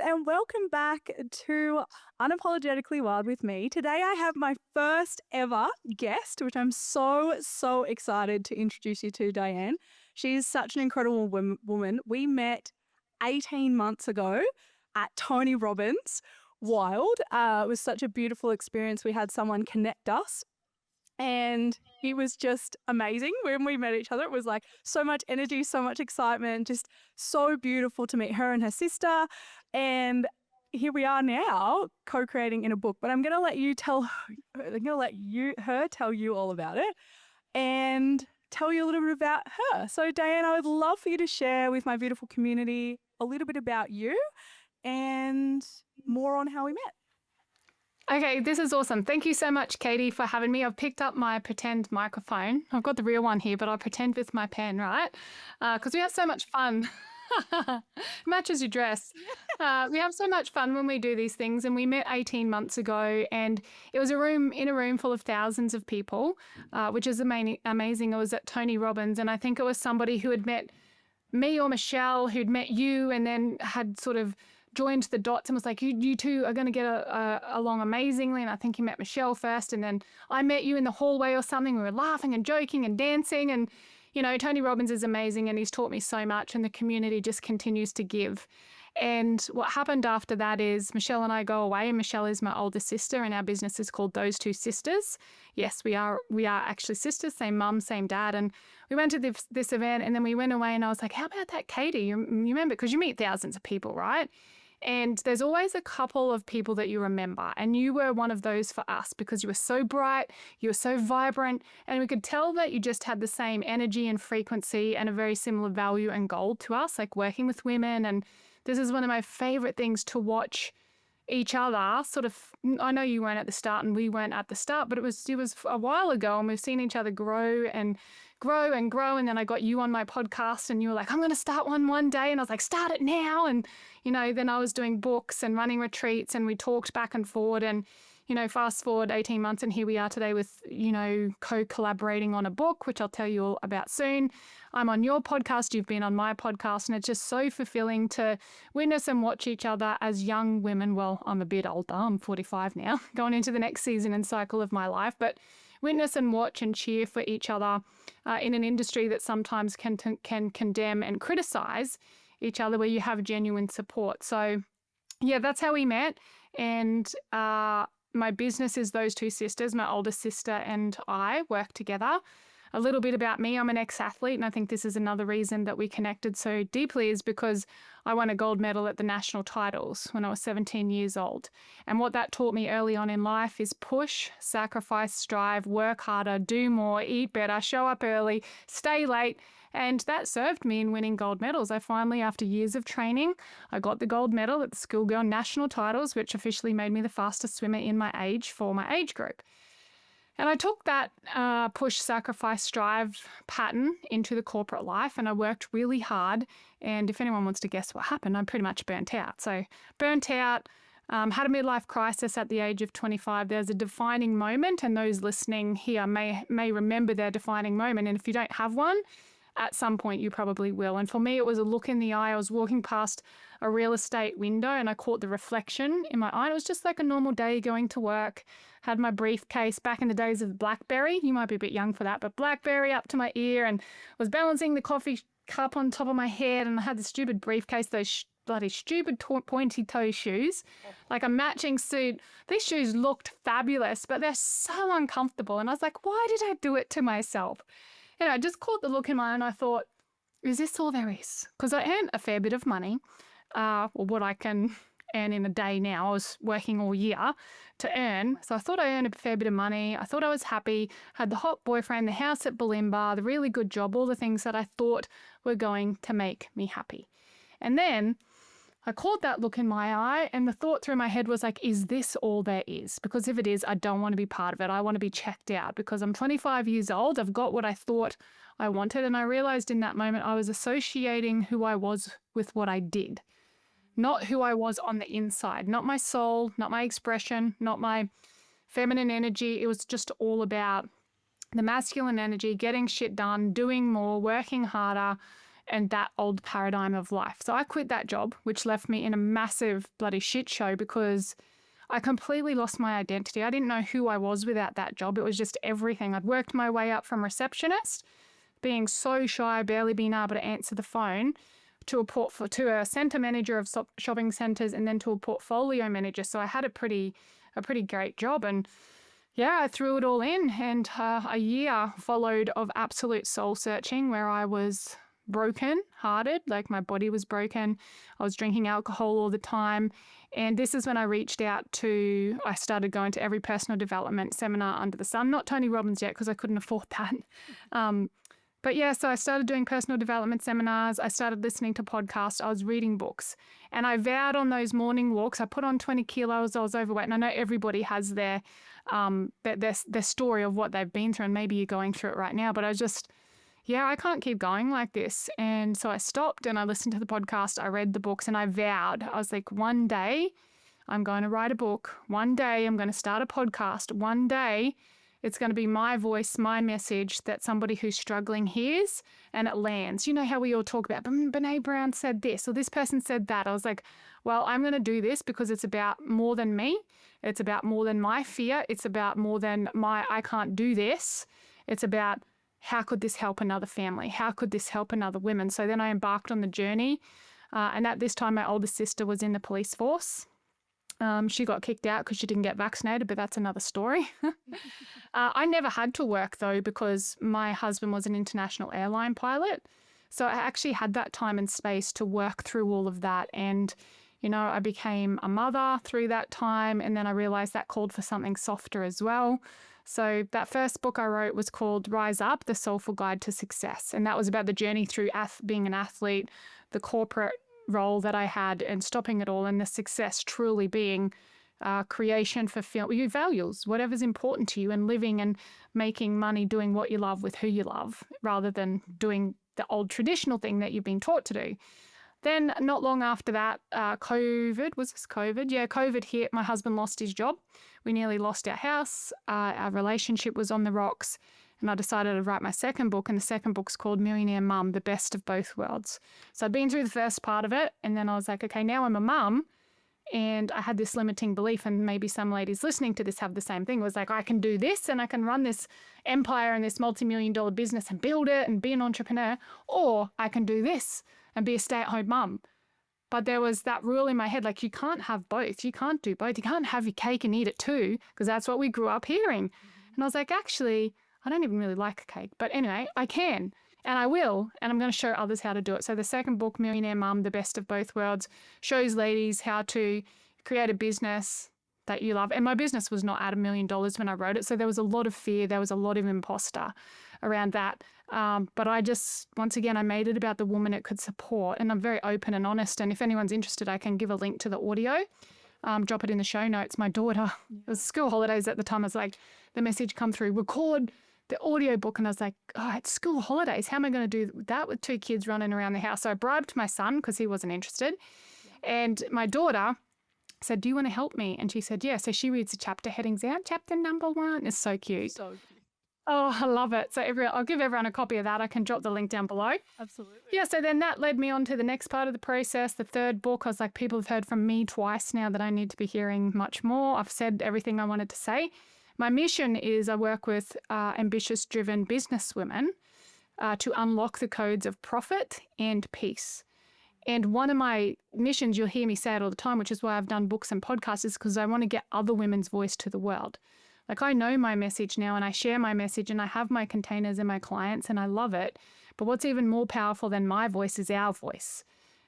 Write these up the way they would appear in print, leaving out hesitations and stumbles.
and welcome back to Unapologetically Wild with me. Today I have my first ever guest, which I'm so excited to introduce you to, Diane. She is such an incredible woman. We met 18 months ago at Tony Robbins' Wild. It was such a beautiful experience. We had someone connect us. And it was just amazing when we met each other. It was like so much energy, so much excitement, just so beautiful to meet her and her sister. And here we are now co-creating in a book. But I'm going to let her tell you all about it and tell you a little bit about her. So Diane, I would love for you to share with my beautiful community a little bit about you and more on how we met. Okay, this is awesome. Thank you so much, Kadi, for having me. I've picked up my pretend microphone. I've got the real one here, but I'll pretend with my pen, right? Because we have so much fun. Matches your dress. We have so much fun when we do these things, and we met 18 months ago, and it was in a room full of thousands of people, which is amazing. It was at Tony Robbins, and I think it was somebody who had met me or Michelle, who'd met you, and then had sort of joined the dots and was like, you two are going to get along amazingly. And I think you met Michelle first, and then I met you in the hallway or something. We were laughing and joking and dancing, and you know, Tony Robbins is amazing and he's taught me so much, and the community just continues to give. And what happened after that is Michelle and I go away, and Michelle is my older sister, and our business is called Those Two Sisters. Yes, we are actually sisters, same mum, same dad. And we went to this event, and then we went away, and I was like, how about that, Kadi? You remember? Because you meet thousands of people, right? And there's always a couple of people that you remember. And you were one of those for us because you were so bright, you were so vibrant, and we could tell that you just had the same energy and frequency and a very similar value and goal to us, like working with women. And this is one of my favorite things to watch each other sort of. I know you weren't at the start and we weren't at the start, but it was a while ago, and we've seen each other grow and grow. And then I got you on my podcast, and you were like, I'm going to start one day. And I was like, start it now. And, you know, then I was doing books and running retreats, and we talked back and forward, and, you know, fast forward 18 months, and here we are today with, you know, co-collaborating on a book, which I'll tell you all about soon. I'm on your podcast, you've been on my podcast, and it's just so fulfilling to witness and watch each other as young women. Well, I'm a bit older, I'm 45 now, going into the next season and cycle of my life, but witness and watch and cheer for each other in an industry that sometimes can condemn and criticize each other, where you have genuine support. So yeah, that's how we met. And my business is Those Two Sisters. My older sister and I work together. A little bit about me, I'm an ex-athlete, and I think this is another reason that we connected so deeply is because I won a gold medal at the national titles when I was 17 years old. And what that taught me early on in life is push, sacrifice, strive, work harder, do more, eat better, show up early, stay late. And that served me in winning gold medals. I finally, after years of training, I got the gold medal at the schoolgirl national titles, which officially made me the fastest swimmer in my age for my age group. And I took that push, sacrifice, strive pattern into the corporate life, and I worked really hard. And if anyone wants to guess what happened, I'm pretty much burnt out. So burnt out, had a midlife crisis at the age of 25. There's a defining moment, and those listening here may remember their defining moment. And if you don't have one, at some point you probably will. And for me, it was a look in the eye. I was walking past a real estate window, and I caught the reflection in my eye. It was just like a normal day going to work. Had my briefcase back in the days of BlackBerry. You might be a bit young for that, but BlackBerry up to my ear, and was balancing the coffee cup on top of my head, and I had the stupid briefcase, those bloody stupid pointy toe shoes, like a matching suit. These shoes looked fabulous, but they're so uncomfortable. And I was like, why did I do it to myself? And I just caught the look in my eye, and I thought, is this all there is? Because I earned a fair bit of money, or what I can earn in a day now. I was working all year to earn. So I thought I earned a fair bit of money. I thought I was happy, had the hot boyfriend, the house at Bulimba, the really good job, all the things that I thought were going to make me happy. And then I caught that look in my eye, and the thought through my head was like, is this all there is? Because if it is, I don't want to be part of it. I want to be checked out because I'm 25 years old. I've got what I thought I wanted. And I realized in that moment I was associating who I was with what I did, not who I was on the inside, not my soul, not my expression, not my feminine energy. It was just all about the masculine energy, getting shit done, doing more, working harder, and that old paradigm of life. So I quit that job, which left me in a massive bloody shit show because I completely lost my identity. I didn't know who I was without that job. It was just everything. I'd worked my way up from receptionist, being so shy, barely being able to answer the phone, to a centre manager of shopping centres, and then to a portfolio manager. So I had a pretty great job, and yeah, I threw it all in. And a year followed of absolute soul searching, where I was broken hearted, like my body was broken. I was drinking alcohol all the time. And this is when I started going to every personal development seminar under the sun. Not Tony Robbins yet, because I couldn't afford that. But yeah, so I started doing personal development seminars. I started listening to podcasts. I was reading books. And I vowed on those morning walks. I put on 20 kilos. I was overweight. And I know everybody has their story of what they've been through. And maybe you're going through it right now. But I can't keep going like this. And so I stopped and I listened to the podcast. I read the books and I vowed. I was like, one day I'm going to write a book. One day I'm going to start a podcast. One day it's going to be my voice, my message that somebody who's struggling hears and it lands. You know how we all talk about, Brene Brown said this or this person said that. I was like, well, I'm going to do this because it's about more than me. It's about more than my fear. It's about more than I can't do this. It's about how could this help another family? How could this help another woman? So then I embarked on the journey. And at this time, my older sister was in the police force. She got kicked out because she didn't get vaccinated, but that's another story. I never had to work, though, because my husband was an international airline pilot. So I actually had that time and space to work through all of that. And, I became a mother through that time. And then I realized that called for something softer as well. So that first book I wrote was called Rise Up, The Soulful Guide to Success. And that was about the journey through being an athlete, the corporate role that I had, and stopping it all, and the success truly being creation, fulfillment, your values, whatever's important to you, and living and making money doing what you love with who you love, rather than doing the old traditional thing that you've been taught to do. Then not long after that, COVID hit. My husband lost his job. We nearly lost our house. Our relationship was on the rocks. And I decided to write my second book, and the second book's called Millionaire Mum, The Best of Both Worlds. So I'd been through the first part of it, and then I was like, okay, now I'm a mum, and I had this limiting belief, and maybe some ladies listening to this have the same thing. It was like, I can do this, and I can run this empire and this multi-million-dollar business and build it and be an entrepreneur, or I can do this and be a stay-at-home mum. But there was that rule in my head, like, you can't have both. You can't do both. You can't have your cake and eat it too, because that's what we grew up hearing. And I was like, actually, I don't even really like a cake. But anyway, I can, and I will, and I'm going to show others how to do it. So the second book, Millionaire Mum, The Best of Both Worlds, shows ladies how to create a business that you love. And my business was not at $1 million when I wrote it. So there was a lot of fear. There was a lot of imposter around that. But once again, I made it about the woman it could support. And I'm very open and honest. And if anyone's interested, I can give a link to the audio. Drop it in the show notes. My daughter, it was school holidays at the time. I was like, the message come through, record the audio book. And I was like, oh, it's school holidays. How am I going to do that with 2 kids running around the house? So I bribed my son because he wasn't interested. And my daughter said, do you want to help me? And she said, yeah. So she reads the chapter headings out. Chapter number 1 is so cute. So cute. Oh, I love it. So I'll give everyone a copy of that. I can drop the link down below. Absolutely. Yeah, so then that led me on to the next part of the process, the third book. I was like, people have heard from me twice now that I need to be hearing much more. I've said everything I wanted to say. My mission is I work with ambitious, driven businesswomen to unlock the codes of profit and peace. And one of my missions, you'll hear me say it all the time, which is why I've done books and podcasts, is because I want to get other women's voice to the world. Like, I know my message now and I share my message and I have my containers and my clients and I love it. But what's even more powerful than my voice is our voice.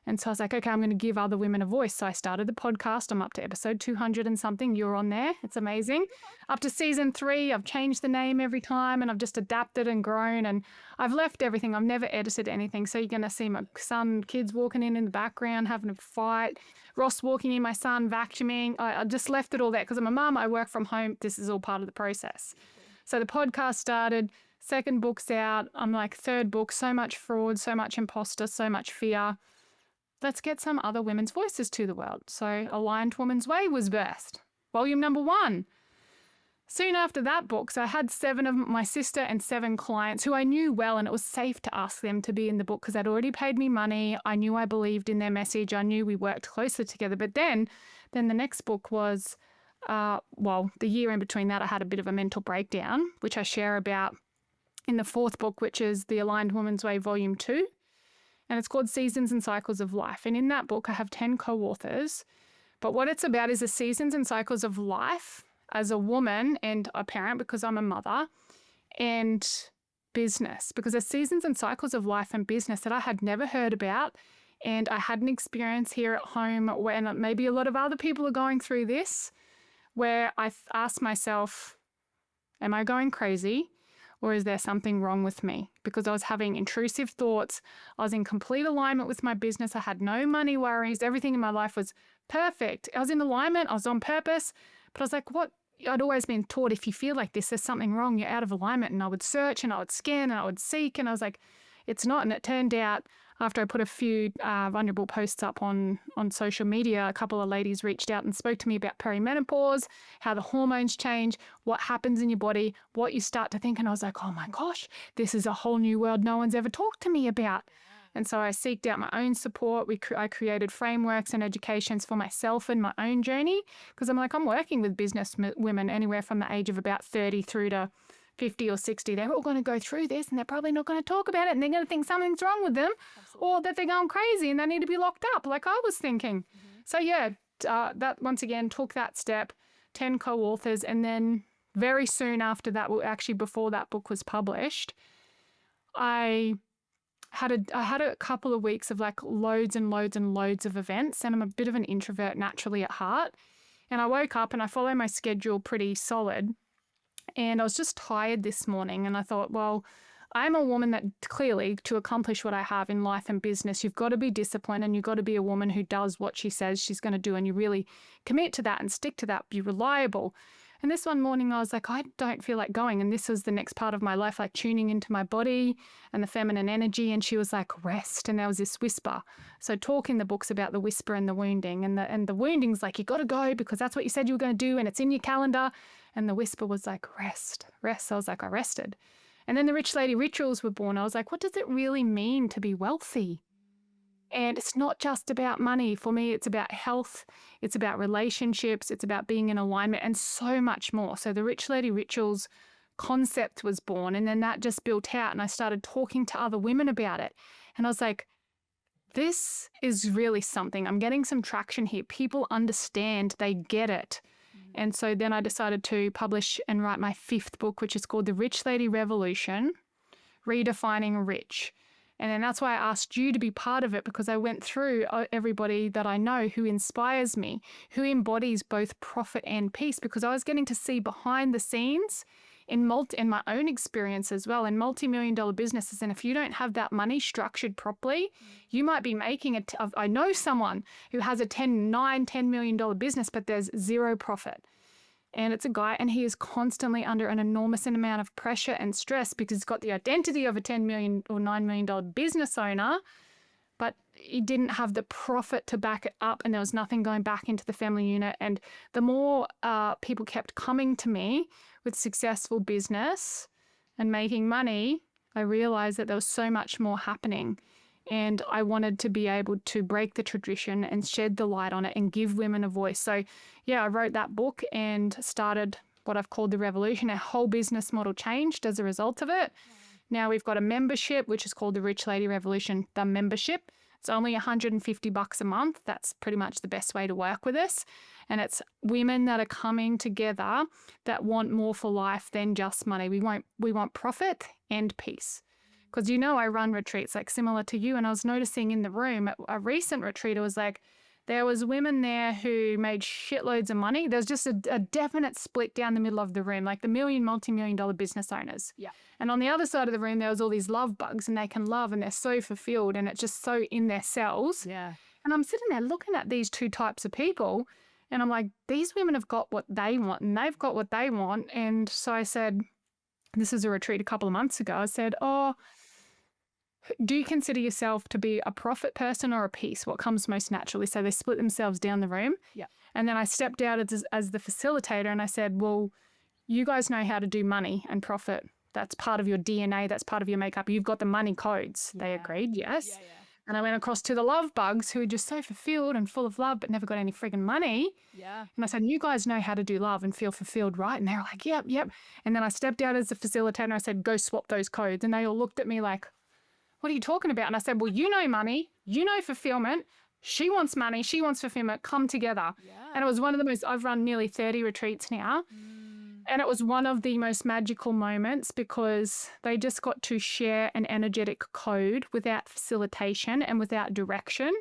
And so I was like, okay, I'm going to give other women a voice. So I started the podcast. I'm up to episode 200 and something. You're on there. It's amazing. Up to season 3, I've changed the name every time and I've just adapted and grown, and I've left everything. I've never edited anything. So you're going to see my son, kids walking in the background, having a fight, Ross walking in, my son vacuuming. I just left it all there because I'm a mum. I work from home. This is all part of the process. So the podcast started. Second book's out. I'm like, third book, so much fraud, so much imposter, so much fear. Let's get some other women's voices to the world. So Aligned Woman's Way was birthed. Volume number 1. soon after that book, so I had 7 of my sister and 7 clients who I knew well, and it was safe to ask them to be in the book because they'd already paid me money. I knew I believed in their message. I knew we worked closely together. But then the next book was, the year in between that, I had a bit of a mental breakdown, which I share about in the 4th book, which is The Aligned Woman's Way, Volume 2. And it's called Seasons and Cycles of Life. And in that book, I have 10 co-authors. But what it's about is the seasons and cycles of life as a woman and a parent, because I'm a mother, and business, because there's seasons and cycles of life and business that I had never heard about, and I had an experience here at home when maybe a lot of other people are going through this, where I asked myself, am I going crazy? Or is there something wrong with me? Because I was having intrusive thoughts. I was in complete alignment with my business. I had no money worries. Everything in my life was perfect. I was in alignment. I was on purpose. But I was like, what? I'd always been taught if you feel like this, there's something wrong, you're out of alignment. And I would search and I would scan and I would seek. And I was like, it's not. And it turned out after I put a few vulnerable posts up on social media, a couple of ladies reached out and spoke to me about perimenopause, how the hormones change, what happens in your body, what you start to think. And I was like, oh my gosh, this is a whole new world no one's ever talked to me about. And so I seeked out my own support. I created frameworks and educations for myself and my own journey, because I'm working with business women anywhere from the age of about 30 through to 50 or 60. They're all going to go through this and they're probably not going to talk about it, and they're going to think something's wrong with them. Absolutely. Or that they're going crazy and they need to be locked up like I was thinking. Mm-hmm. So yeah, that once again took that step, 10 co-authors. And then very soon after that, well, actually before that book was published, I had a couple of weeks of like loads and loads and loads of events, and I'm a bit of an introvert naturally at heart. And I woke up and I follow my schedule pretty solid, and I was just tired this morning, and I thought, well, I'm a woman that clearly, to accomplish what I have in life and business, you've got to be disciplined, and you've got to be a woman who does what she says she's going to do, and you really commit to that and stick to that, be reliable. And this one morning I was like, I don't feel like going. And this was the next part of my life, like tuning into my body and the feminine energy. And she was like, rest. And there was this whisper. So talk in the books about the whisper and the wounding. And the wounding's like, you got to go because that's what you said you were going to do and it's in your calendar. And the whisper was like, rest. So I was like, I rested. And then the Rich Lady Rituals were born. I was like, what does it really mean to be wealthy? And it's not just about money. For me, it's about health. It's about relationships. It's about being in alignment and so much more. So the Rich Lady Rituals concept was born, and then that just built out, and I started talking to other women about it. And I was like, this is really something. I'm getting some traction here. People understand, they get it. And so then I decided to publish and write my 5th book, which is called The Rich Lady Revolution, Redefining Rich. And then that's why I asked you to be part of it, because I went through everybody that I know who inspires me, who embodies both profit and peace, because I was getting to see behind the scenes in my own experience as well in multi-million-dollar businesses. And if you don't have that money structured properly, you might be making I know someone who has a $10 million business, but there's zero profit. And it's a guy, and he is constantly under an enormous amount of pressure and stress because he's got the identity of a $10 million or $9 million business owner, but he didn't have the profit to back it up, and there was nothing going back into the family unit. And the more people kept coming to me with successful business and making money, I realized that there was so much more happening. And I wanted to be able to break the tradition and shed the light on it and give women a voice. So yeah, I wrote that book and started what I've called the revolution. Our whole business model changed as a result of it. Now we've got a membership, which is called the Rich Lady Revolution, the membership. It's only $150 a month. That's pretty much the best way to work with us. And it's women that are coming together that want more for life than just money. We want profit and peace. Because, I run retreats like similar to you, and I was noticing in the room at a recent retreat, it was like there was women there who made shitloads of money. There's just a definite split down the middle of the room, like the multi-million-dollar business owners. Yeah. And on the other side of the room, there was all these love bugs, and they can love, and they're so fulfilled, and it's just so in their cells. Yeah. And I'm sitting there looking at these two types of people, and I'm like, these women have got what they want, and they've got what they want. And so I said, this is a retreat a couple of months ago, I said, do you consider yourself to be a profit person or a peace? What comes most naturally? So they split themselves down the room. Yeah. And then I stepped out as the facilitator, and I said, well, you guys know how to do money and profit. That's part of your DNA. That's part of your makeup. You've got the money codes. They agreed, yes. Yeah. And I went across to the love bugs who are just so fulfilled and full of love, but never got any friggin' money. Yeah. And I said, you guys know how to do love and feel fulfilled, right? And they were like, yep. And then I stepped out as a facilitator and I said, go swap those codes. And they all looked at me like, what are you talking about? And I said, well, you know money, you know fulfillment. She wants money, she wants fulfillment, come together. Yeah. And it was one of the most, I've run nearly 30 retreats now. And it was one of the most magical moments because they just got to share an energetic code without facilitation and without direction.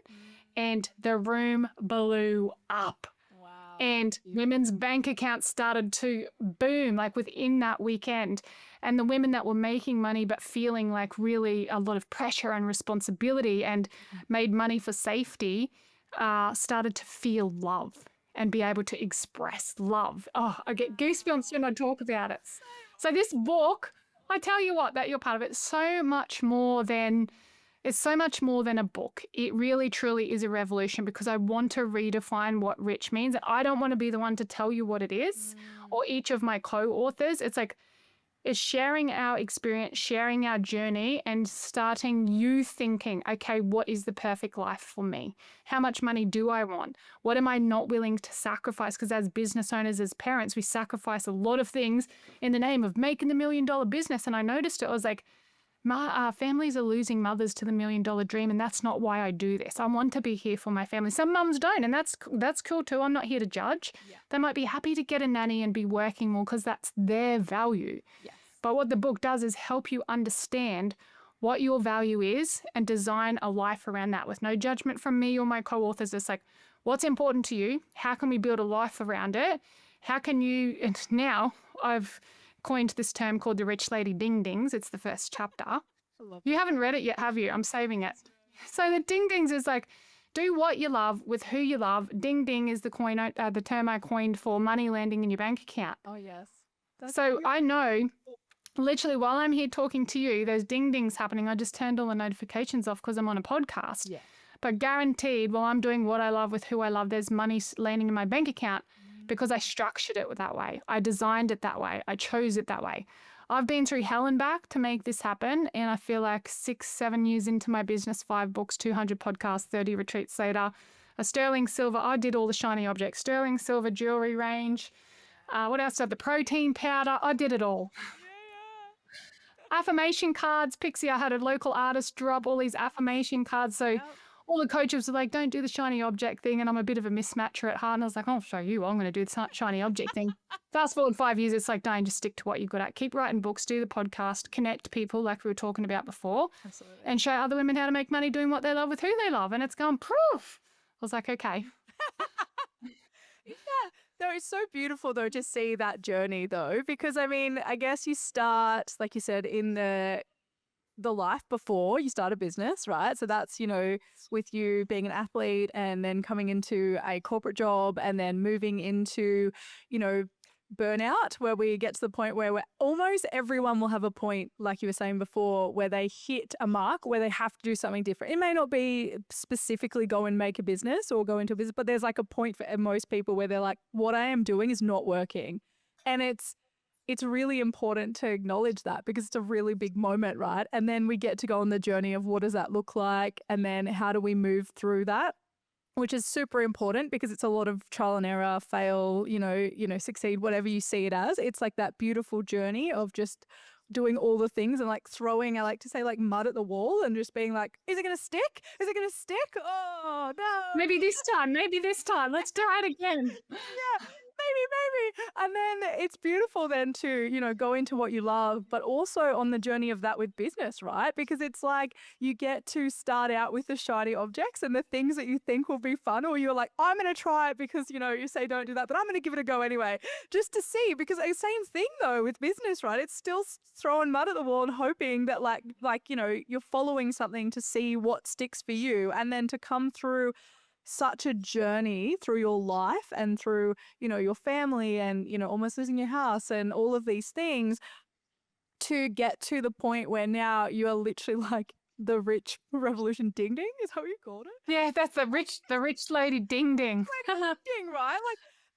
And the room blew up. Wow. And women's bank accounts started to boom like within that weekend. And the women that were making money but feeling like really a lot of pressure and responsibility and made money for safety started to feel love and be able to express love. Oh, I get goosebumps when I talk about it. So this book, I tell you what, that you're part of it, it's so much more than a book. It really, truly is a revolution because I want to redefine what rich means. And I don't want to be the one to tell you what it is or each of my co-authors. It's sharing our experience, sharing our journey and starting you thinking, okay, what is the perfect life for me? How much money do I want? What am I not willing to sacrifice? Because as business owners, as parents, we sacrifice a lot of things in the name of making the $1 million business. And I noticed it, I was like, my families are losing mothers to the $1 million dream, and that's not why I do this. I want to be here for my family. Some mums don't, and that's cool too. I'm not here to judge. Yeah. They might be happy to get a nanny and be working more because that's their value. Yes. But what the book does is help you understand what your value is and design a life around that with no judgment from me or my co-authors. It's like, what's important to you? How can we build a life around it? How can you, and now I've coined this term called the Rich Lady Ding Dings. It's the first chapter. I love You haven't read it yet, have you? I'm saving it. So the ding dings is like, do what you love with who you love. Ding ding is the term I coined for money landing in your bank account. Oh, yes. So I know literally while I'm here talking to you, there's ding dings happening. I just turned all the notifications off because I'm on a podcast. Yeah. But guaranteed, while I'm doing what I love with who I love, there's money landing in my bank account because I structured it that way. I designed it that way. I chose it that way. I've been through hell and back to make this happen. And I feel like 6-7 years into my business, 5 books, 200 podcasts, 30 retreats later, a sterling silver, I did all the shiny objects, sterling silver jewelry range. What else? The protein powder. I did it all. Affirmation cards. Pixie, I had a local artist drop all these affirmation cards. So all the coaches were like, don't do the shiny object thing. And I'm a bit of a mismatcher at heart. And I was like, I'll show you. I'm going to do the shiny object thing. Fast forward 5 years, it's like, Diane, just stick to what you're good at. Keep writing books, do the podcast, connect people like we were talking about before. Absolutely. And show other women how to make money doing what they love with who they love. And it's gone proof. I was like, okay. Yeah. No, it's so beautiful though to see that journey though, because I mean, I guess you start, like you said, in the life before you start a business, right? So that's, with you being an athlete and then coming into a corporate job and then moving into, burnout, where we get to the point where almost everyone will have a point, like you were saying before, where they hit a mark where they have to do something different. It may not be specifically go and make a business or go into a business, but there's like a point for most people where they're like, what I am doing is not working. And it's really important to acknowledge that because it's a really big moment, right? And then we get to go on the journey of what does that look like? And then how do we move through that? Which is super important because it's a lot of trial and error, fail, succeed, whatever you see it as. It's like that beautiful journey of just doing all the things and like throwing, I like to say, like mud at the wall and just being like, is it going to stick? Is it going to stick? Oh, no. Maybe this time. Let's try it again. Yeah. Maybe. And then it's beautiful then to, go into what you love, but also on the journey of that with business, right? Because it's like you get to start out with the shiny objects and the things that you think will be fun, or you're like, I'm going to try it because, you say don't do that, but I'm going to give it a go anyway, just to see. Because the same thing though with business, right? It's still throwing mud at the wall and hoping that you're following something to see what sticks for you, and then to come through such a journey through your life and through, your family and, almost losing your house and all of these things to get to the point where now you are literally like the rich revolution ding ding. Is that what you called it? Yeah, that's the rich lady ding ding. Ding, right?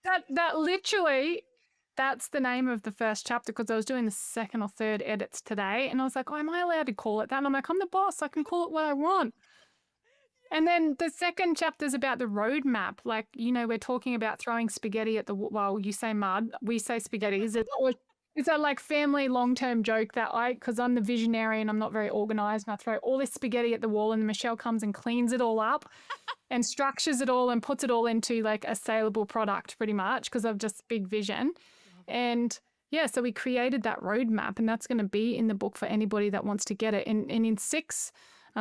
Like that literally That's the name of the first chapter, because I was doing the second or third edits today, and I was like, oh, am I allowed to call it that? And I'm like, I'm the boss. I can call it what I want. And then the second chapter is about the roadmap. Like, we're talking about throwing spaghetti at the well, you say mud, we say spaghetti. Is that like family long-term joke that because I'm the visionary and I'm not very organized, and I throw all this spaghetti at the wall, and Michelle comes and cleans it all up and structures it all and puts it all into like a saleable product pretty much, because I've just big vision. And yeah, so we created that roadmap, and that's going to be in the book for anybody that wants to get it. And in 6,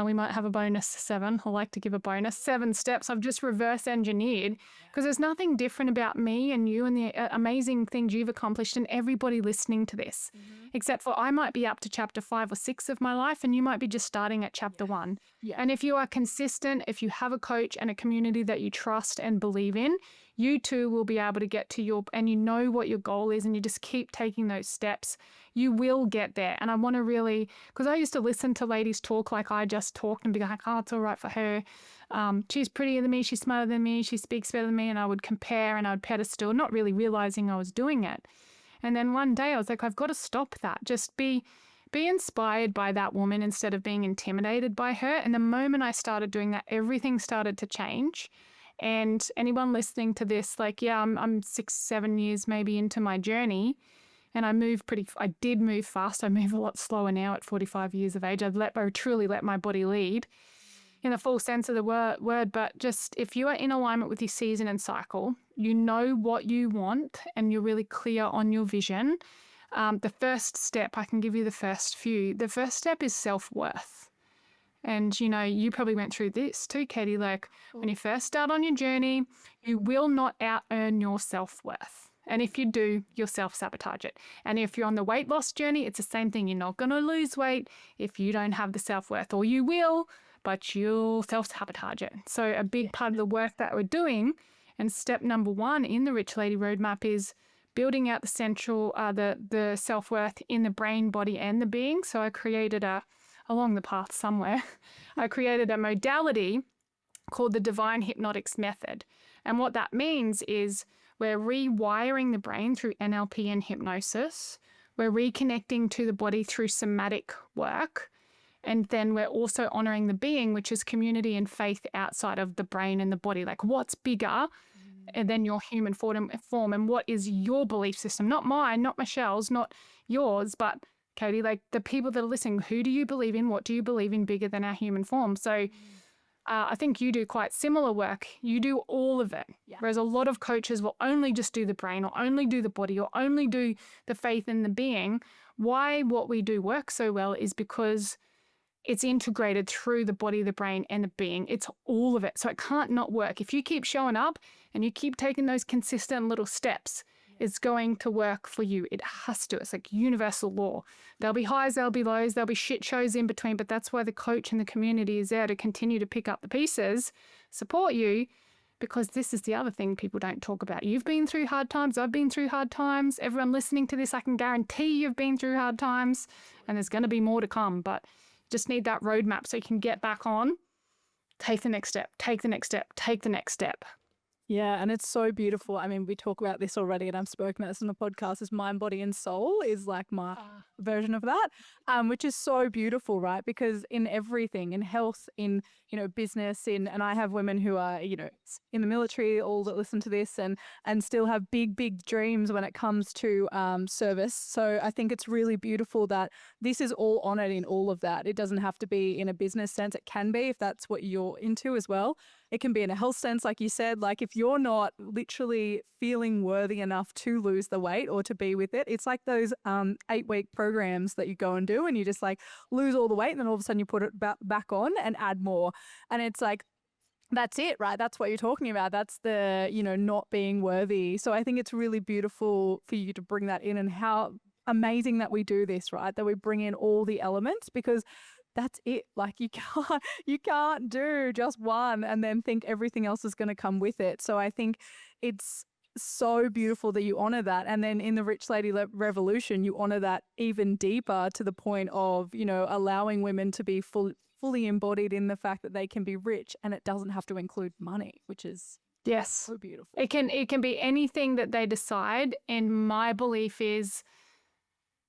we might have a bonus 7. I like to give a bonus 7 steps. I've just reverse engineered, because there's nothing different about me and you and the amazing things you've accomplished and everybody listening to this, except for I might be up to chapter 5 or 6 of my life, and you might be just starting at chapter 1. And if you are consistent, if you have a coach and a community that you trust and believe in, you too will be able to get to and you know what your goal is, and you just keep taking those steps, you will get there. And I want to really, because I used to listen to ladies talk like I just talked and be like, oh, it's all right for her. She's prettier than me, she's smarter than me, she speaks better than me. And I would compare and I would pedestal, not really realizing I was doing it. And then one day I was like, I've got to stop that. Just be inspired by that woman instead of being intimidated by her. And the moment I started doing that, everything started to change. And anyone listening to this, like, yeah, I'm 6-7 years maybe into my journey, and I did move fast. I move a lot slower now at 45 years of age. I truly let my body lead in the full sense of the word. But just if you are in alignment with your season and cycle, you know what you want, and you're really clear on your vision. The first step, I can give you the first few. The first step is self-worth. And, you probably went through this too, Kadi. Like, when you first start on your journey, you will not out-earn your self-worth. And if you do, you'll self-sabotage it. And if you're on the weight loss journey, it's the same thing. You're not going to lose weight if you don't have the self-worth, or you will, but you'll self-sabotage it. So a big part of the work that we're doing, and step number 1 in the Rich Lady Roadmap, is building out the self-worth in the brain, body, and the being. So I created along the path somewhere, I created a modality called the Divine Hypnotics Method. And what that means is we're rewiring the brain through NLP and hypnosis. We're reconnecting to the body through somatic work. And then we're also honoring the being, which is community and faith outside of the brain and the body. Like, what's bigger than your human form, and what is your belief system? Not mine, not Michelle's, not yours, but Kadi, like the people that are listening, who do you believe in? What do you believe in bigger than our human form? So I think you do quite similar work. You do all of it. Yeah. Whereas a lot of coaches will only just do the brain, or only do the body, or only do the faith in the being. Why what we do works so well is because it's integrated through the body, the brain, and the being. It's all of it. So it can't not work. If you keep showing up and you keep taking those consistent little steps, it's going to work for you. It has to. It's like universal law. There'll be highs, there'll be lows, there'll be shit shows in between, but that's why the coach and the community is there to continue to pick up the pieces, support you, because this is the other thing people don't talk about. You've been through hard times. I've been through hard times. Everyone listening to this, I can guarantee you've been through hard times, and there's going to be more to come, but you just need that roadmap so you can get back on, take the next step, take the next step, take the next step. Yeah, and it's so beautiful. I mean, we talk about this already, and I've spoken about this on the podcast. Is mind, body, and soul is like my version of that, which is so beautiful, right? Because in everything, in health, in business, and I have women who are in the military, all that listen to this, and still have big dreams when it comes to service. So I think it's really beautiful that this is all honored in all of that. It doesn't have to be in a business sense. It can be if that's what you're into as well. It can be in a health sense, like you said, like if you're not literally feeling worthy enough to lose the weight or to be with it, it's like those 8-week programs that you go and do, and you just like lose all the weight, and then all of a sudden you put it back on and add more. And it's like, that's it, right? That's what you're talking about. That's the, not being worthy. So I think it's really beautiful for you to bring that in, and how amazing that we do this, right? That we bring in all the elements, because that's it. Like you can't do just one and then think everything else is going to come with it. So I think it's so beautiful that you honor that. And then in the Rich Lady Revolution, you honor that even deeper, to the point of, allowing women to be fully embodied in the fact that they can be rich, and it doesn't have to include money, which is Yes. So beautiful. It can be anything that they decide. And my belief is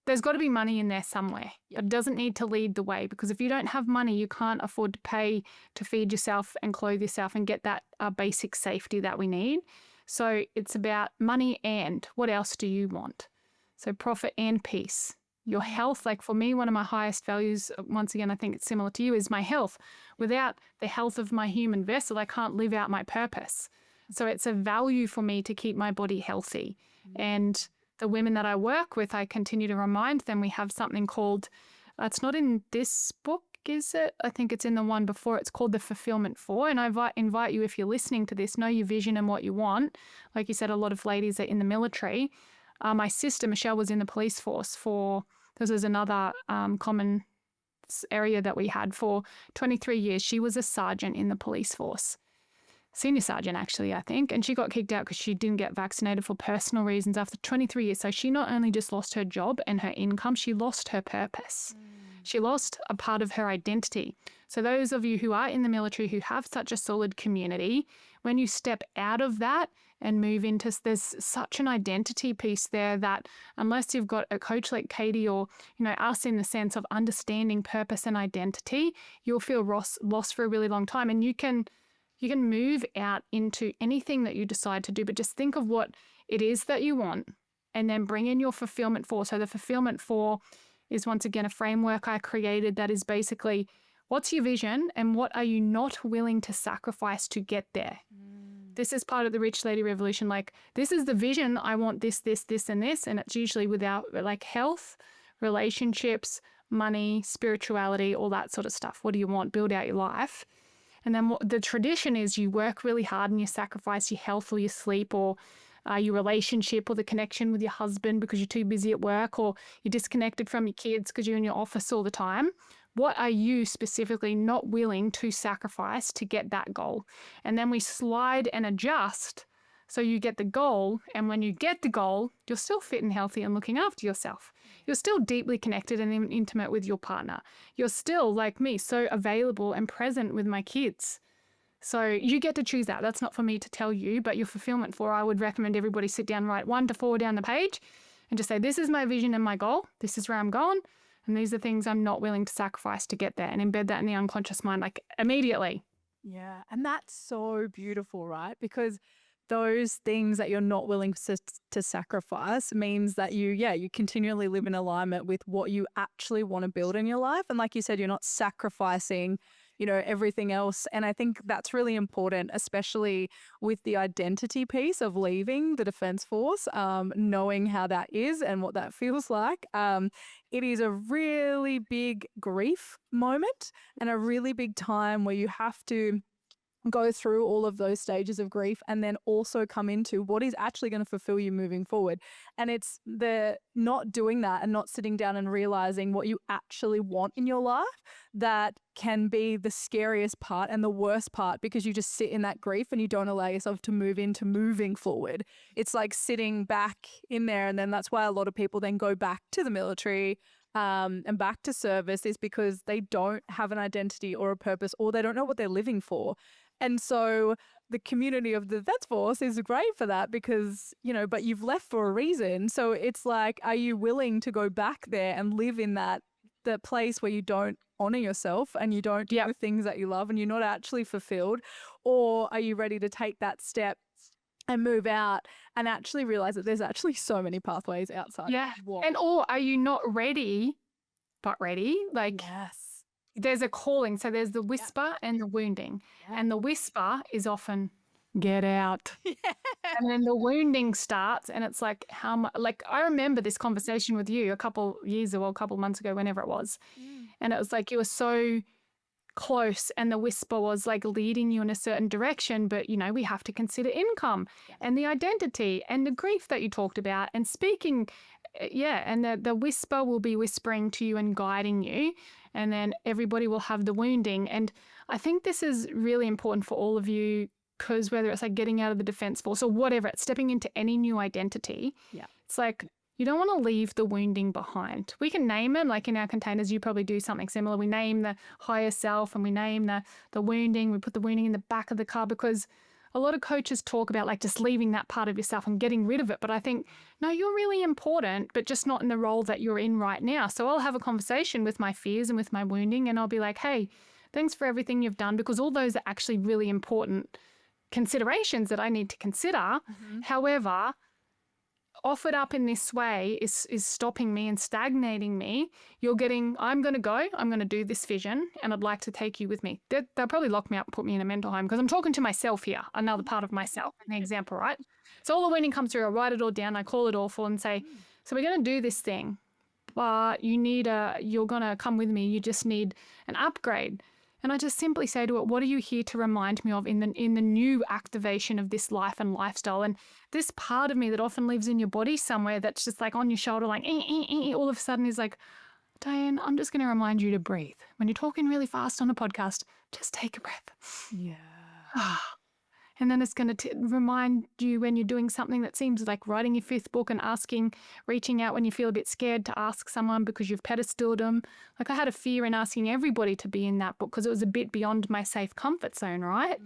there's got to be money in there somewhere, but it doesn't need to lead the way, because if you don't have money, you can't afford to pay to feed yourself and clothe yourself and get that basic safety that we need. So it's about money and what else do you want? So profit and peace. Your health, like for me, one of my highest values, once again, I think it's similar to you, is my health. Without the health of my human vessel, I can't live out my purpose. So it's a value for me to keep my body healthy. And the women that I work with, I continue to remind them we have something called, it's not in this book, is it? I think it's in the one before. It's called the Fulfillment 4. And I invite you, if you're listening to this, know your vision and what you want. Like you said, a lot of ladies are in the military. My sister, Michelle, was in the police force this is another common area that we had for 23 years. She was a sergeant in the police force. Senior sergeant, actually, I think. And she got kicked out because she didn't get vaccinated for personal reasons after 23 years. So she not only just lost her job and her income, she lost her purpose. She lost a part of her identity. So those of you who are in the military who have such a solid community, when you step out of that and move into, there's such an identity piece there that unless you've got a coach like Kadi or, us in the sense of understanding purpose and identity, you'll feel lost for a really long time. And you can move out into anything that you decide to do, but just think of what it is that you want and then bring in your fulfillment 4. So the fulfillment 4 is once again a framework I created that is basically, what's your vision and what are you not willing to sacrifice to get there? This is part of the Rich Lady Revolution. Like, this is the vision. I want this, this, this, and this. And it's usually without like health, relationships, money, spirituality, all that sort of stuff. What do you want? Build out your life. And then what the tradition is, you work really hard and you sacrifice your health or your sleep or your relationship or the connection with your husband because you're too busy at work, or you're disconnected from your kids because you're in your office all the time. What are you specifically not willing to sacrifice to get that goal? And then we slide and adjust so you get the goal. And when you get the goal, you're still fit and healthy and looking after yourself. You're still deeply connected and intimate with your partner. You're still, like me, so available and present with my kids. So you get to choose that. That's not for me to tell you, but your fulfillment 4, I would recommend everybody sit down, write 1 to 4 down the page and just say, this is my vision and my goal. This is where I'm going. And these are things I'm not willing to sacrifice to get there, and embed that in the unconscious mind, like immediately. Yeah. And that's so beautiful, right? Because those things that you're not willing to sacrifice means that you continually live in alignment with what you actually want to build in your life. And like you said, you're not sacrificing, everything else. And I think that's really important, especially with the identity piece of leaving the Defence Force, knowing how that is and what that feels like. It is a really big grief moment and a really big time where you have to go through all of those stages of grief and then also come into what is actually going to fulfill you moving forward. And it's the not doing that and not sitting down and realizing what you actually want in your life that can be the scariest part and the worst part, because you just sit in that grief and you don't allow yourself to move into moving forward. It's like sitting back in there. And then that's why a lot of people then go back to the military and back to service, is because they don't have an identity or a purpose, or they don't know what they're living for. And so the community of the Defence Force is great for that because, but you've left for a reason. So it's like, are you willing to go back there and live in the place where you don't honor yourself and you don't do the things that you love and you're not actually fulfilled? Or are you ready to take that step and move out and actually realize that there's actually so many pathways outside? Yeah. Or are you not ready, but ready? Like, yes. There's a calling. So there's the whisper and the wounding. And the whisper is often, get out. And then the wounding starts and it's like, how much, like I remember this conversation with you a couple months ago, whenever it was. And it was like, you were so close and the whisper was like leading you in a certain direction, but we have to consider income and the identity and the grief that you talked about and speaking. And the whisper will be whispering to you and guiding you. And then everybody will have the wounding. And I think this is really important for all of you, because whether it's like getting out of the Defence Force or whatever, it's stepping into any new identity. Yeah. It's like, you don't want to leave the wounding behind. We can name them, like in our containers, you probably do something similar. We name the higher self and we name the wounding. We put the wounding in the back of the car because a lot of coaches talk about like just leaving that part of yourself and getting rid of it. But I think, no, you're really important, but just not in the role that you're in right now. So I'll have a conversation with my fears and with my wounding, and I'll be like, hey, thanks for everything you've done, because all those are actually really important considerations that I need to consider. However, offered up in this way is stopping me and stagnating me. I'm going to go, I'm going to do this vision, and I'd like to take you with me. They'll probably lock me up and put me in a mental home, because I'm talking to myself here, another part of myself, an example, right? So all the wounding comes through, I write it all down, I call it awful and say, so we're going to do this thing, but you're going to come with me, you just need an upgrade. And I just simply say to it, what are you here to remind me of in the new activation of this life and lifestyle? And this part of me that often lives in your body somewhere, that's just like on your shoulder, like all of a sudden is like, Diane, I'm just going to remind you to breathe. When you're talking really fast on a podcast, just take a breath. Yeah. And then it's going to remind you when you're doing something that seems like writing your 5th book and reaching out when you feel a bit scared to ask someone because you've pedestaled them. Like I had a fear in asking everybody to be in that book because it was a bit beyond my safe comfort zone, right?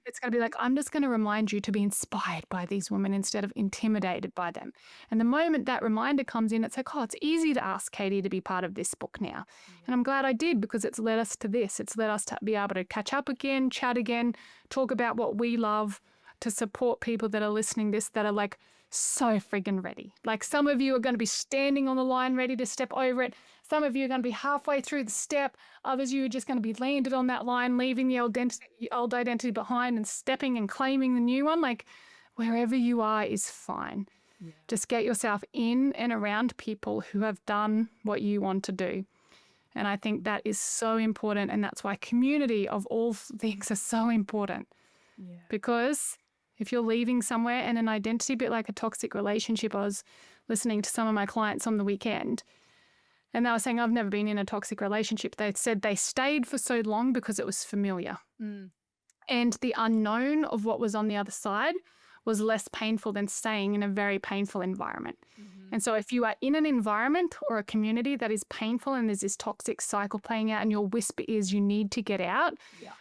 It's going to be like, I'm just going to remind you to be inspired by these women instead of intimidated by them. And the moment that reminder comes in, it's like, oh, it's easy to ask Kadi to be part of this book now. And I'm glad I did, because it's led us to this. It's led us to be able to catch up again, chat again, talk about what we love, to support people that are listening this that are like so friggin' ready. Like some of you are going to be standing on the line ready to step over it. Some of you are going to be halfway through the step. Others of you are just going to be landed on that line, leaving the old identity behind and stepping and claiming the new one. Like wherever you are is fine. Just get yourself in and around people who have done what you want to do. And I think that is so important. And that's why community of all things are so important. Because if you're leaving somewhere and an identity, a bit like a toxic relationship, I was listening to some of my clients on the weekend, and they were saying, I've never been in a toxic relationship. They said they stayed for so long because it was familiar. And the unknown of what was on the other side was less painful than staying in a very painful environment. And so if you are in an environment or a community that is painful and there's this toxic cycle playing out and your whisper is you need to get out,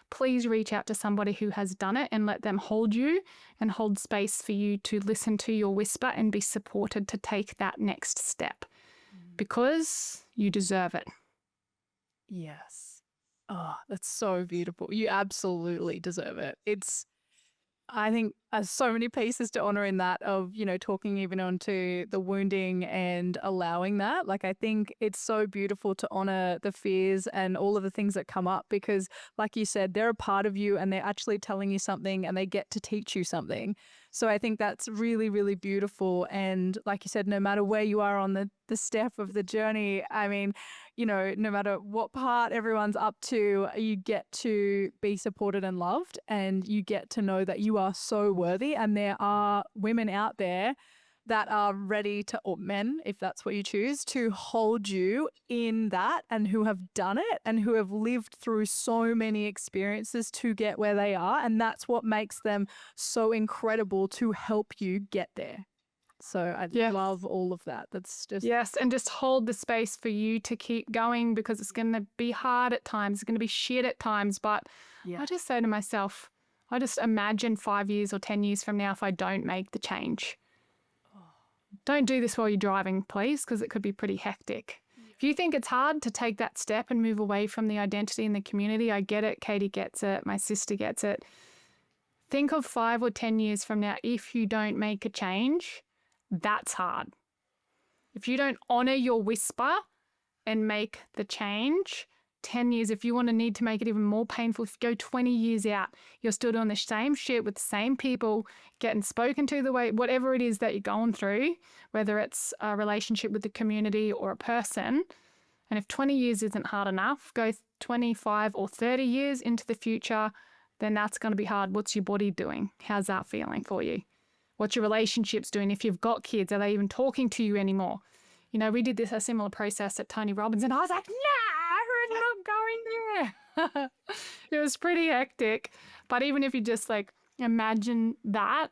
please reach out to somebody who has done it and let them hold you and hold space for you to listen to your whisper and be supported to take that next step, because you deserve it. Yes. Oh, that's so beautiful. You absolutely deserve it. I think so many pieces to honor in that of, talking even onto the wounding and allowing that. Like, I think it's so beautiful to honor the fears and all of the things that come up, because like you said, they're a part of you and they're actually telling you something and they get to teach you something. So I think that's really, really beautiful. And like you said, no matter where you are on the step of the journey, I mean, no matter what part everyone's up to, you get to be supported and loved, and you get to know that you are so worthy. And there are women out there that are ready to, or men, if that's what you choose, to hold you in that, and who have done it and who have lived through so many experiences to get where they are. And that's what makes them so incredible to help you get there. So I love all of that. That's just... Yes, and just hold the space for you to keep going, because it's going to be hard at times. It's going to be shit at times. But I just say to myself, I just imagine 5 years or 10 years from now if I don't make the change. Don't do this while you're driving, please, because it could be pretty hectic. If you think it's hard to take that step and move away from the identity in the community, I get it. Kadi gets it. My sister gets it. Think of 5 or 10 years from now, if you don't make a change, that's hard. If you don't honor your whisper and make the change, 10 years, if you want to need to make it even more painful, if you go 20 years out, you're still doing the same shit with the same people, getting spoken to the way, whatever it is that you're going through, whether it's a relationship with the community or a person. And if 20 years isn't hard enough, go 25 or 30 years into the future, then that's going to be hard. What's your body doing? How's that feeling for you? What's your relationships doing? If you've got kids, are they even talking to you anymore? We did a similar process at Tony Robbins, and I was like, nah, we're not going there. It was pretty hectic. But even if you just imagine that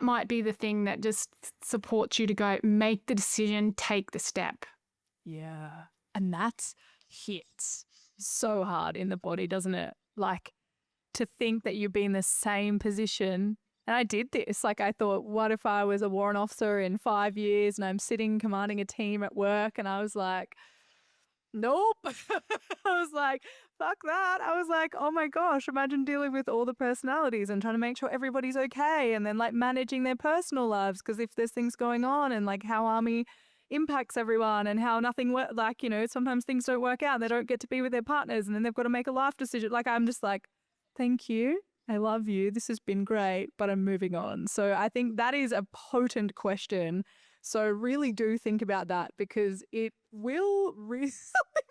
might be the thing that just supports you to go make the decision, take the step. Yeah. And that hits so hard in the body, doesn't it? Like, to think that you'd be in the same position. And I did this. Like, I thought, what if I was a warrant officer in 5 years and I'm sitting commanding a team at work? And I was like, nope. I was like, fuck that. I was like, oh my gosh, imagine dealing with all the personalities and trying to make sure everybody's okay. And then like managing their personal lives. Because if there's things going on and like how army impacts everyone and how nothing like, you know, sometimes things don't work out. They don't get to be with their partners and then they've got to make a life decision. Like, I'm just like, thank you. I love you. This has been great, but I'm moving on. So I think that is a potent question. So really do think about that, because it will really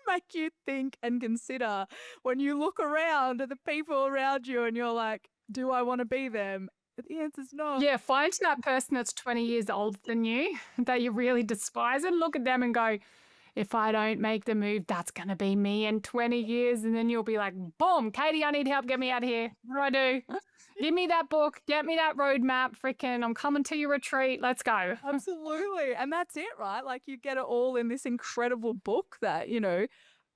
make you think and consider when you look around at the people around you and you're like, do I want to be them? But the answer's no. Yeah, find that person that's 20 years older than you that you really despise and look at them and go, if I don't make the move, that's going to be me in 20 years. And then you'll be like, boom, Kadi, I need help. Get me out of here. What do I do? Give me that book. Get me that roadmap. Freaking, I'm coming to your retreat. Let's go. Absolutely. And that's it, right? Like, you get it all in this incredible book that, you know,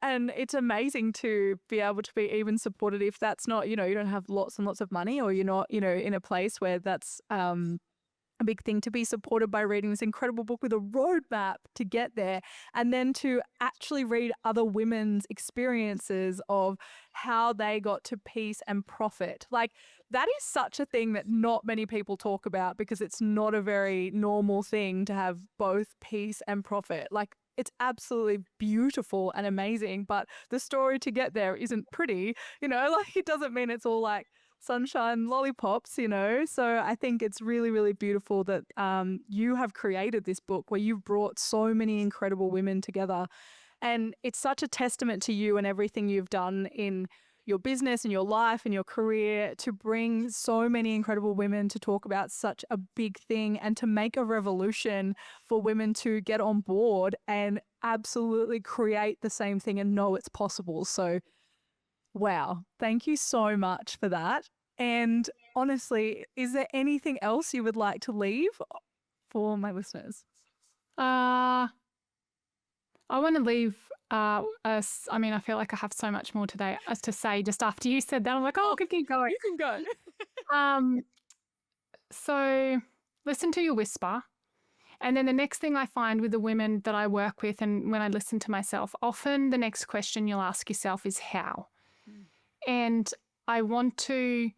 and it's amazing to be able to be even supported if that's not, you know, you don't have lots and lots of money, or you're not, you know, in a place where that's a big thing, to be supported by reading this incredible book with a roadmap to get there, and then to actually read other women's experiences of how they got to peace and profit. Like, that is such a thing that not many people talk about, because it's not a very normal thing to have both peace and profit. Like, it's absolutely beautiful and amazing, but the story to get there isn't pretty, you know, like, it doesn't mean it's all like sunshine lollipops, you know. So I think it's really, really beautiful that you have created this book where you've brought so many incredible women together. And it's such a testament to you and everything you've done in your business and your life and your career to bring so many incredible women to talk about such a big thing and to make a revolution for women to get on board and absolutely create the same thing and know it's possible. So wow, thank you so much for that. And honestly, is there anything else you would like to leave for my listeners? I want to leave us. I mean, I feel like I have so much more today as to say. Just after you said that, I'm like, oh, I could keep going. You can go. So listen to your whisper. And then the next thing I find with the women that I work with, and when I listen to myself, often the next question you'll ask yourself is how. And I want to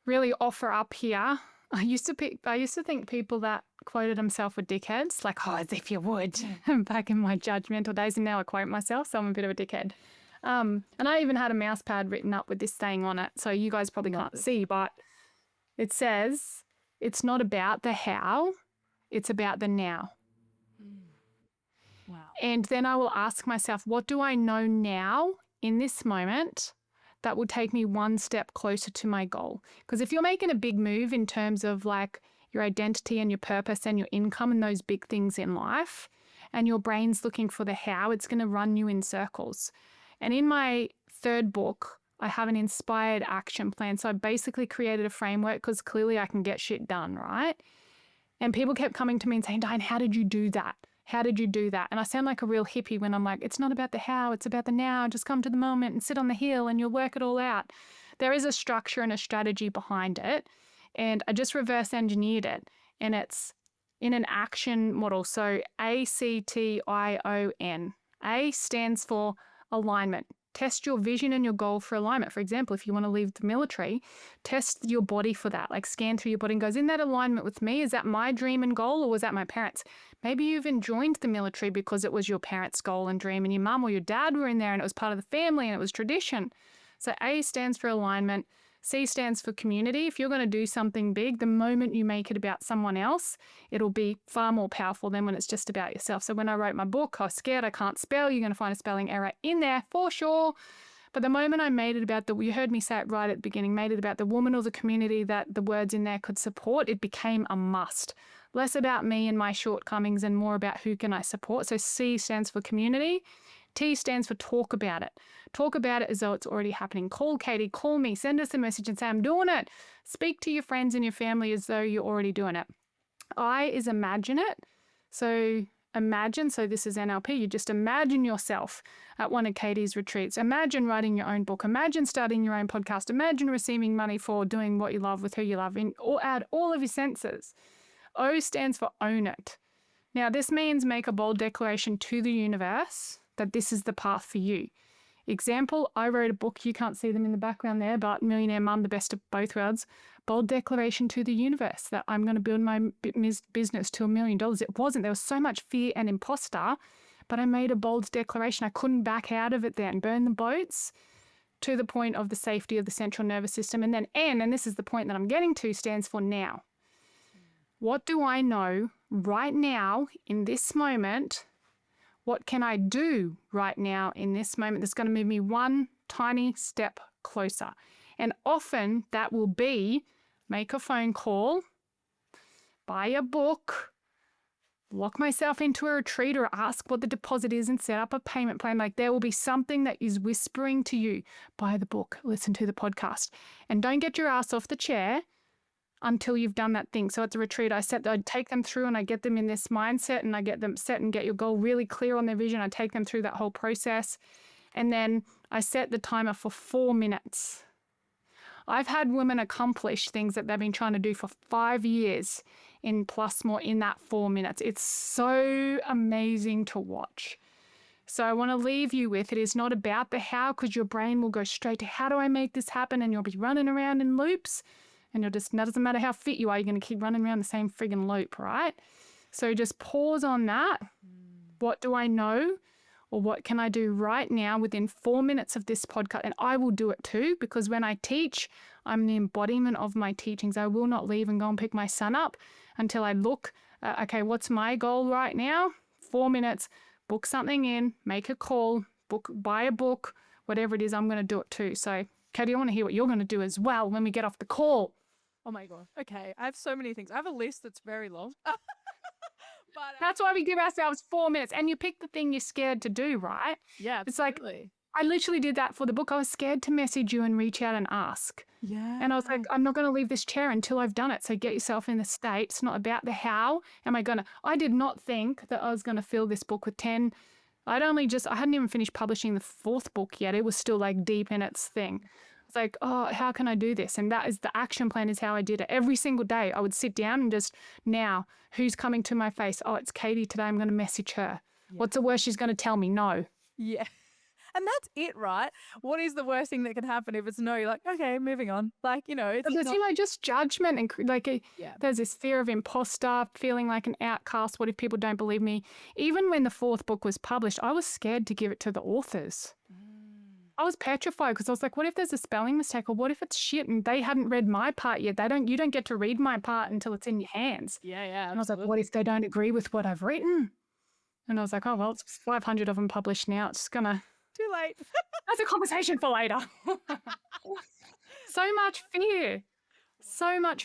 really offer up here. I used to think people that quoted themselves were dickheads, like, oh, as if you would, back in my judgmental days. And now I quote myself, so I'm a bit of a dickhead. And I even had a mouse pad written up with this saying on it, so you guys probably can't see, but it says, it's not about the how, it's about the now. Wow. And then I will ask myself, what do I know now in this moment that will take me one step closer to my goal? Because if you're making a big move in terms of like your identity and your purpose and your income and those big things in life, and your brain's looking for the how, it's going to run you in circles. And in my third book, I have an inspired action plan. So I basically created a framework because clearly I can get shit done, right? And people kept coming to me and saying, Diane, how did you do that? How did you do that? And I sound like a real hippie when I'm like, it's not about the how, it's about the now. Just come to the moment and sit on the hill and you'll work it all out. There is a structure and a strategy behind it. And I just reverse engineered it. And it's in an action model. So ACTION. A stands for alignment. Test your vision and your goal for alignment. For example, if you want to leave the military, test your body for that. Like, scan through your body and goes, in that alignment with me? Is that my dream and goal, or was that my parents'? Maybe you even joined the military because it was your parents' goal and dream, and your mum or your dad were in there and it was part of the family and it was tradition. So A stands for alignment. C stands for community. If you're going to do something big, the moment you make it about someone else, it'll be far more powerful than when it's just about yourself. So when I wrote my book, I was scared I can't spell. You're going to find a spelling error in there for sure. But the moment I made it about you heard me say it right at the beginning, made it about the woman or the community that the words in there could support, it became a must. Less about me and my shortcomings and more about who can I support. So C stands for community. T stands for talk about it. Talk about it as though it's already happening. Call Kadi, call me, send us a message and say, I'm doing it. Speak to your friends and your family as though you're already doing it. I is imagine it. So imagine, so this is NLP, you just imagine yourself at one of Kadi's retreats. Imagine writing your own book. Imagine starting your own podcast. Imagine receiving money for doing what you love with who you love, or add all of your senses. O stands for own it. Now, this means make a bold declaration to the universe that this is the path for you. Example, I wrote a book, you can't see them in the background there, but Millionaire Mum, the best of both worlds. Bold declaration to the universe that I'm going to build my business to $1 million. It wasn't. There was so much fear and imposter, but I made a bold declaration. I couldn't back out of it then. Burn the boats to the point of the safety of the central nervous system. And then N, and this is the point that I'm getting to, stands for now. What do I know right now in this moment? What can I do right now in this moment that's going to move me one tiny step closer? And often that will be make a phone call, buy a book, lock myself into a retreat or ask what the deposit is and set up a payment plan. Like there will be something that is whispering to you, buy the book, listen to the podcast, and don't get your ass off the chair until you've done that thing. So at the retreat, I take them through and I get them in this mindset and I get them set and get your goal really clear on their vision. I take them through that whole process. And then I set the timer for 4 minutes. I've had women accomplish things that they've been trying to do for 5 years in plus more in that 4 minutes. It's so amazing to watch. So I want to leave you with, it is not about the how, because your brain will go straight to how do I make this happen? And you'll be running around in loops. And it doesn't matter how fit you are, you're going to keep running around the same friggin' loop, right? So just pause on that. What do I know? Or what can I do right now within 4 minutes of this podcast? And I will do it too, because when I teach, I'm the embodiment of my teachings. I will not leave and go and pick my son up until I look, okay, what's my goal right now? 4 minutes, book something in, make a call, buy a book, whatever it is, I'm going to do it too. So, Kadi, I want to hear what you're going to do as well when we get off the call. Oh my God. Okay. I have so many things. I have a list that's very long. But that's why we give ourselves 4 minutes. And you pick the thing you're scared to do, right? Yeah, it's absolutely. like, I literally did that for the book. I was scared to message you and reach out and ask. Yeah. And I was like, I'm not going to leave this chair until I've done it. So get yourself in the state. It's not about the how. I did not think that I was going to fill this book with 10. I hadn't even finished publishing the 4th book yet. It was still like deep in its thing. It's like, oh, how can I do this? And that is the action plan, is how I did it. Every single day I would sit down and just, now, who's coming to my face? Oh, it's Kadi today. I'm going to message her. Yeah. What's the worst she's going to tell me? No. Yeah. And that's it, right? What is the worst thing that can happen if it's no? You're like, okay, moving on. Like, it's just judgment and there's this fear of imposter, feeling like an outcast. What if people don't believe me? Even when the 4th book was published, I was scared to give it to the authors. I was petrified because I was like, what if there's a spelling mistake, or what if it's shit and they hadn't read my part yet? You don't get to read my part until it's in your hands. Yeah, yeah. And I was like, what if they don't agree with what I've written? And I was like, oh, well, it's 500 of them published now. It's going to... Too late. That's a conversation for later. So much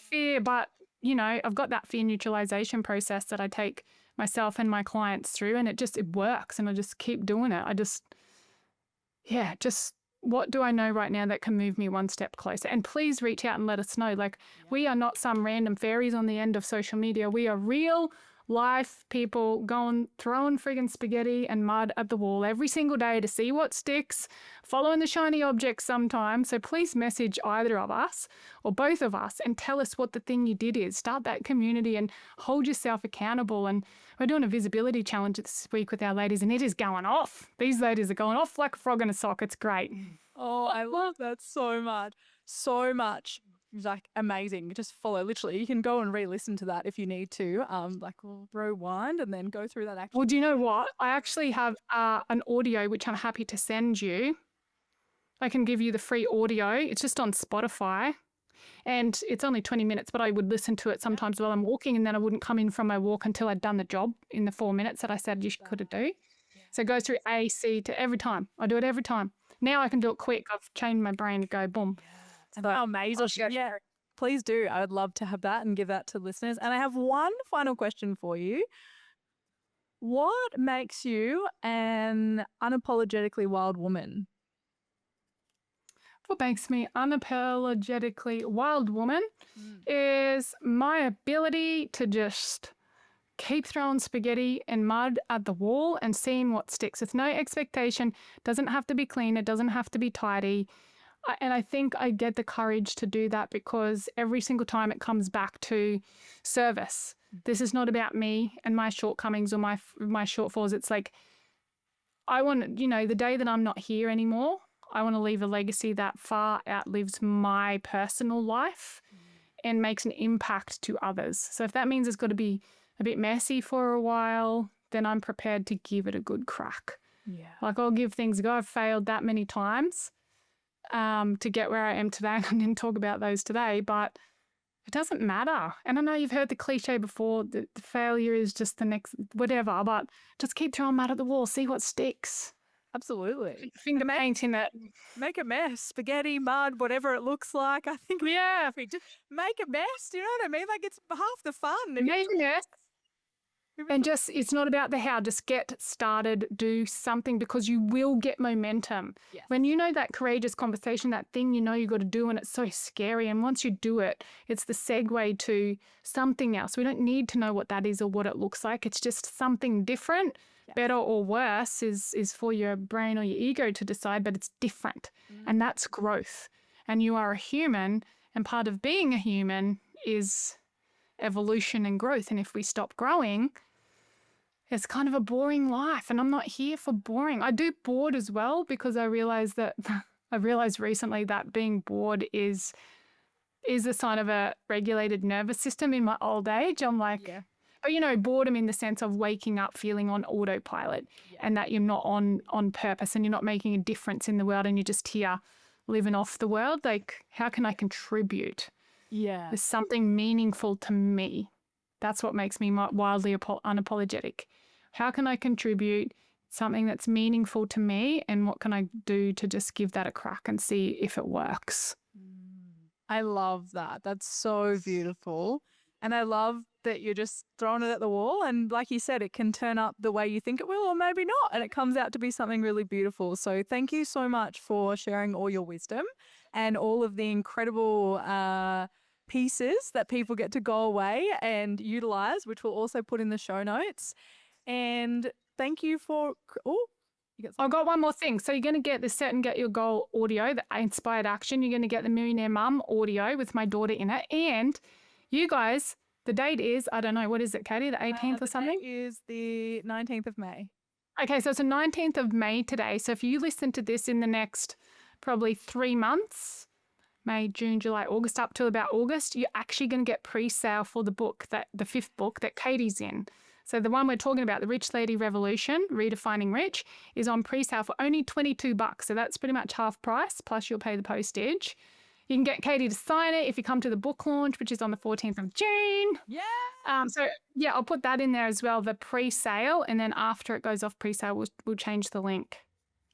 fear. But, I've got that fear neutralization process that I take myself and my clients through, and it works, and I just keep doing it. What do I know right now that can move me one step closer? And please reach out and let us know. We are not some random fairies on the end of social media. We are real life people throwing friggin' spaghetti and mud at the wall every single day to see what sticks, following the shiny objects sometimes. So please message either of us or both of us and tell us what the thing you did is. Start that community and hold yourself accountable. And we're doing a visibility challenge this week with our ladies, and it is going off. These ladies are going off like a frog in a sock. It's great. Oh, I love that so much. So much. Like amazing. Just follow. Literally, you can go and re-listen to that if you need to. We'll rewind and then go through that action. Well, do you know what? I actually have an audio which I'm happy to send you. I can give you the free audio. It's just on Spotify, and it's only 20 minutes. But I would listen to it sometimes while I'm walking, and then I wouldn't come in from my walk until I'd done the job in the 4 minutes that I said you could do. Yeah. So it goes through A, C to every time. I do it every time. Now I can do it quick. I've trained my brain to go boom. Oh, amazing. Yeah, please do. I would love to have that and give that to listeners. And I have one final question for you. What makes you an unapologetically wild woman? What makes me unapologetically wild woman is my ability to just keep throwing spaghetti and mud at the wall and seeing what sticks. It's no expectation. Doesn't have to be clean. It doesn't have to be tidy. And I think I get the courage to do that because every single time it comes back to service. This is not about me and my shortcomings or my shortfalls. It's like, I want, the day that I'm not here anymore, I want to leave a legacy that far outlives my personal life and makes an impact to others. So if that means it's got to be a bit messy for a while, then I'm prepared to give it a good crack. Yeah. Like I'll give things a go. I've failed that many times to get where I am today. I didn't talk about those today, but it doesn't matter. And I know you've heard the cliche before that the failure is just the next whatever, but just keep throwing mud at the wall, see what sticks. Absolutely. Finger painting it. Make a mess, spaghetti, mud, whatever it looks like. I think Yeah. just make a mess. You know what I mean? Like it's half the fun. Yes. And just, it's not about the how, just get started, do something because you will get momentum. Yes. When you know that courageous conversation, that thing you know you got to do and it's so scary. And once you do it, it's the segue to something else. We don't need to know what that is or what it looks like. It's just something different. Yes. Better or worse is for your brain or your ego to decide, but it's different. And that's growth. And you are a human, and part of being a human is evolution and growth. And if we stop growing, it's kind of a boring life, and I'm not here for boring. I do bored as well because I realized recently that being bored is a sign of a regulated nervous system in my old age. I'm like, yeah. But boredom in the sense of waking up feeling on autopilot, and that you're not on purpose and you're not making a difference in the world and you're just here living off the world. Like, how can I contribute? Yeah. There's something meaningful to me. That's what makes me wildly unapologetic. How can I contribute something that's meaningful to me, and what can I do to just give that a crack and see if it works? I love that. That's so beautiful. And I love that you're just throwing it at the wall. And like you said, it can turn up the way you think it will or maybe not. And it comes out to be something really beautiful. So thank you so much for sharing all your wisdom and all of the incredible pieces that people get to go away and utilize, which we'll also put in the show notes. And thank you for, I've got one more thing. So you're going to get the Set and Get Your Goal audio, the Inspired Action. You're going to get the Millionaire Mum audio with my daughter in it. And you guys, the date is, I don't know, what is it, Kadi? The 18th or something? The date is the 19th of May. Okay, so it's the 19th of May today. So if you listen to this in the next probably 3 months, May, June, July, August, up to about August, you're actually going to get pre-sale for the book, the 5th book that Kadi's in. So the one we're talking about, The Rich Lady Revolution, Redefining Rich, is on pre-sale for only $22. So that's pretty much half price, plus you'll pay the postage. You can get Kadi to sign it if you come to the book launch, which is on the 14th of June. Yeah. I'll put that in there as well, the pre-sale. And then after it goes off pre-sale, we'll change the link.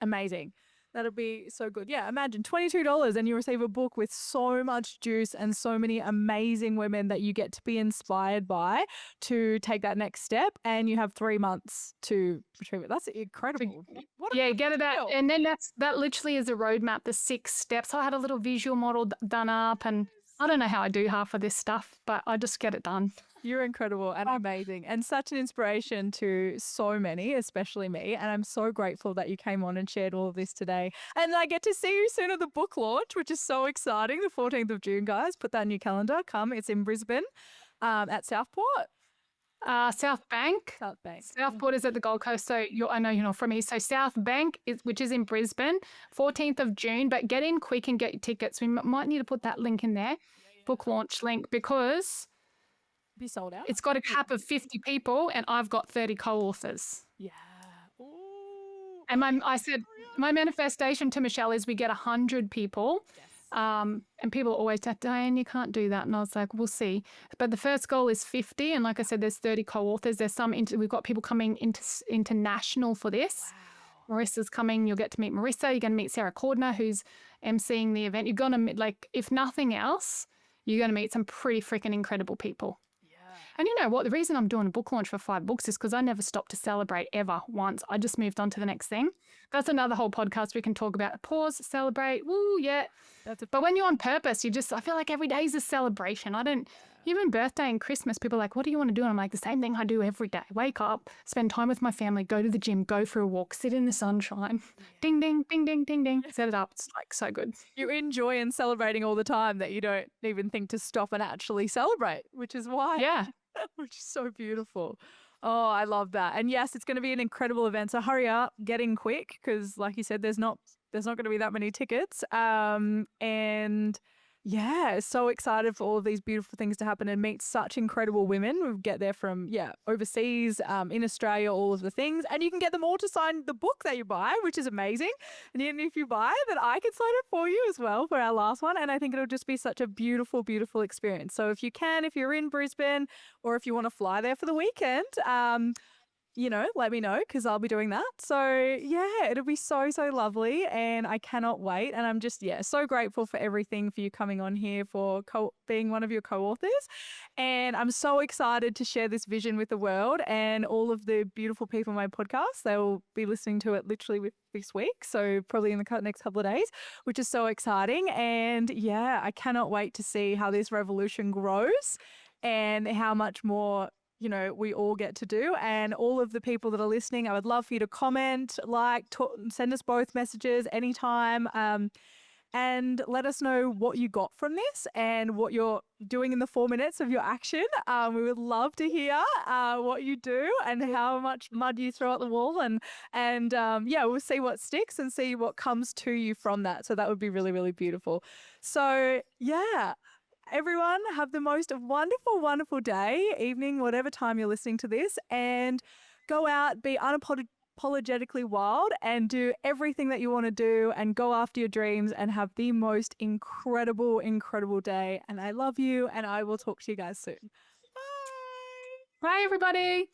Amazing. That'll be so good. Yeah, imagine $22 and you receive a book with so much juice and so many amazing women that you get to be inspired by to take that next step, and you have 3 months to retrieve it. That's incredible. Get it out. And then that literally is a roadmap, the 6 steps. I had a little visual model done up, and I don't know how I do half of this stuff, but I just get it done. You're incredible and amazing and such an inspiration to so many, especially me. And I'm so grateful that you came on and shared all of this today. And I get to see you soon at the book launch, which is so exciting. The 14th of June, guys. Put that in your calendar. Come. It's in Brisbane at Southport. South Bank. Southport is at the Gold Coast. So I know you're not from here. So South Bank, which is in Brisbane, 14th of June. But get in quick and get your tickets. We might need to put that link in there, book launch link, because be sold out. It's got a cap of 50 people, and I've got 30 co-authors. Yeah. Ooh. And my manifestation to Michelle is we get 100 people. Yes. And people always say, Diane, you can't do that. And I was like, we'll see. But the first goal is 50. And like I said, there's 30 co-authors. There's we've got people coming international for this. Wow. Marissa's coming. You'll get to meet Marissa. You're going to meet Sarah Cordner, who's emceeing the event. You're going to, like, if nothing else, you're going to meet some pretty freaking incredible people. And you know what? The reason I'm doing a book launch for 5 books is because I never stopped to celebrate ever once. I just moved on to the next thing. That's another whole podcast we can talk about. Pause, celebrate, woo, yeah. But when you're on purpose, I feel like every day is a celebration. Even birthday and Christmas, people are like, what do you want to do? And I'm like, the same thing I do every day. Wake up, spend time with my family, go to the gym, go for a walk, sit in the sunshine. Ding, ding, ding, ding, ding, ding. Set it up. It's like so good. You enjoy and celebrating all the time that you don't even think to stop and actually celebrate, which is why, Yeah. which is so beautiful. Oh, I love that. And yes, it's going to be an incredible event. So hurry up, get in quick because, like you said, there's not going to be that many tickets. And yeah, so excited for all of these beautiful things to happen and meet such incredible women. We get there from overseas, in Australia, all of the things, and you can get them all to sign the book that you buy, which is amazing. And even if you buy, then I can sign it for you as well for our last one. And I think it'll just be such a beautiful, beautiful experience. So if you're in Brisbane, or if you want to fly there for the weekend, let me know because I'll be doing that. So yeah, it'll be so, so lovely and I cannot wait. And I'm just, so grateful for everything, for you coming on here, for being one of your co-authors. And I'm so excited to share this vision with the world and all of the beautiful people on my podcast. They'll be listening to it literally this week. So probably in the next couple of days, which is so exciting. And yeah, I cannot wait to see how this revolution grows and how much more we all get to do. And all of the people that are listening, I would love for you to comment, send us both messages anytime, and let us know what you got from this and what you're doing in the 4 minutes of your action. We would love to hear what you do and how much mud you throw at the wall, and we'll see what sticks and see what comes to you from that. So that would be really, really beautiful. So yeah. Everyone, have the most wonderful, wonderful day, evening, whatever time you're listening to this, and go out, be unapologetically wild and do everything that you want to do and go after your dreams and have the most incredible, incredible day. And I love you and I will talk to you guys soon. Bye. Bye, everybody.